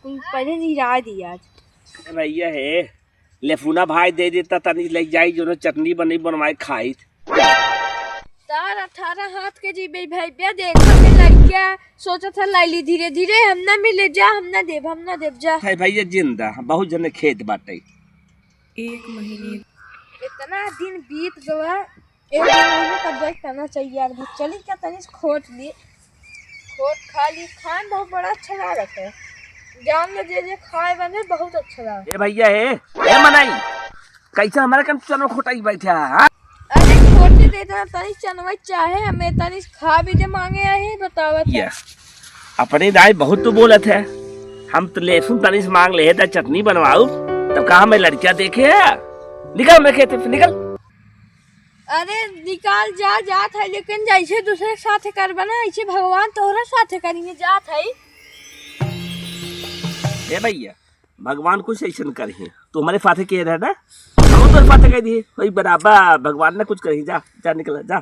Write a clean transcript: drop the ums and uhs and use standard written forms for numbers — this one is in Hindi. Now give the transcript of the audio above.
पहले निरा दिया आज भैया है लेफूना भाई दे देता तनी ले जाई जो चटनी बनी बनवाई खाई तार 18 हाथ के जी भाई देखा में लड़किया सोचा था लाइली धीरे धीरे हम ना मिले जा हम ना देव जा है भैया जिंदा बहुत जने खेत बाटे 1 महीने इतना दिन बीत गया 1 महीने का ब्रेक करना चाहिए यार चली क्या तनी खोट खा ली खान बहुत बड़ा अच्छा लगा है जान में जे खाए बने बहुत अच्छा लगा ए भैया है मनाई कैसे हमारे कम चनो खोटाई बैठा हां अरे खोटे देता तनी चनवा चाहे हमें तनी खा भी दे मांगे आए बतावत है अपने दाई बहुत तो बोलत है हम तो लहसुन तनी से मांग ले था चटनी बनवाऊ तब कहा मैं लड़कियां देखे निकल मैं खेते निकल अरे निकाल जा था लेकिन जैसे दूसरे साथ कर बना ऐसे भगवान तोहरा साथ करेंगे जात है ए भैया भगवान कुछ ऐसा करे तो हमारे साथ के रहे ना हम तो साथ कह दिए वही बराबर भगवान ने कुछ कही जा निकल जा